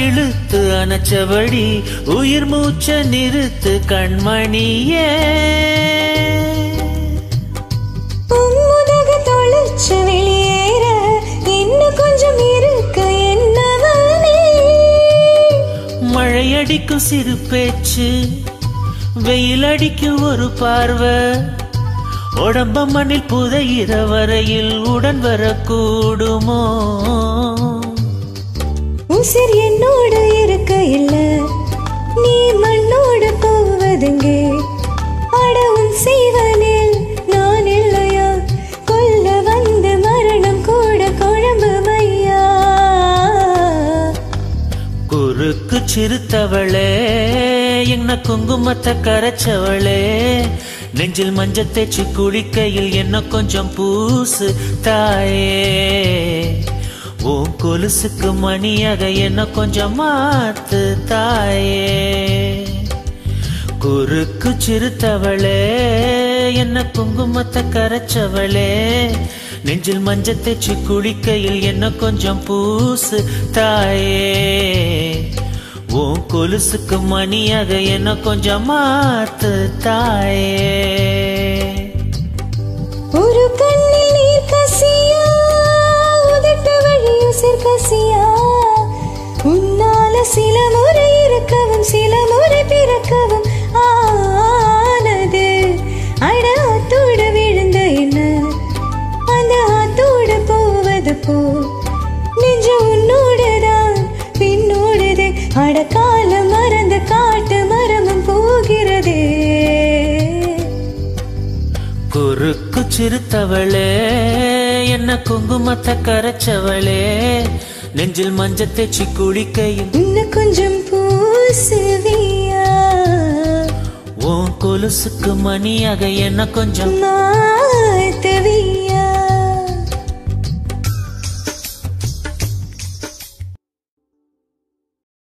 இழுத்து அணைச்சபடி உயிர் மூச்ச நிறுத்து கண்மணியே. உம்முதக தொலைச்சு வெளியேற இன்னும் கொஞ்சம் இருக்கு என்னவனே. மழையடிக்கும் சிறு பேச்சு, வெயில் அடிக்கும் ஒரு பார்வை, உடம்ப மண்ணில் புதையிற வரையில் உடன் வரக்கூடுமோ? உசிர் என்னோடு இருக்க இல்ல, நீ மண்ணோடு போவதுங்கே. அடவும் செய்வனில் நான் இல்லையா, கொல்ல வந்த மரணம் கூட குழம்பு மையா. குறுக்கு சிறுத்தவளே, என்ன குங்குமத்தை கரைச்சவளே, நெஞ்சில் மஞ்சள் தேய்ச்சி குளிக்கையில் என்ன கொஞ்சம் பூசு தாயே. உன் கொலுசுக்கு மணியாக என்ன கொஞ்சம் மாத்து தாயே. குறுக்கு சிறுத்தவளே, என்ன குங்குமத்தை கரைச்சவளே, நெஞ்சில் மஞ்சள் தேய்ச்சி குளிக்கையில் என்ன கொஞ்சம் பூசு தாயே. உன் கொலுசுக்கு மணியாக என்ன கொஞ்சம் மாத்து தாயே. ஒரு கண்ணில் நீர் கசியா, உதட்ட வழி உசிர் கசியா. உன்னால சில முறை இருக்கவும் சில முறை பிறக்கவும் ஆனது. அட ஆத்தோடு விழுந்த என்ன அந்த ஆத்தோடு போவது போல் நெஞ்சு உன்னோடுதான் பின்னோடுதே. அடக்கால மறந்து காட்டு மரமும் போகிறதே. குறுக்கு சிறுத்தவளே, என்ன குங்குமத்தை கரைச்சவளே, நெஞ்சில் மஞ்சள் தேய்ச்சி குளிக்கையில் இன்னும் கொஞ்சம் பூசுவியா. உன் கொலுசுக்கு மணியாக என்ன கொஞ்சம் மாத்துவியா.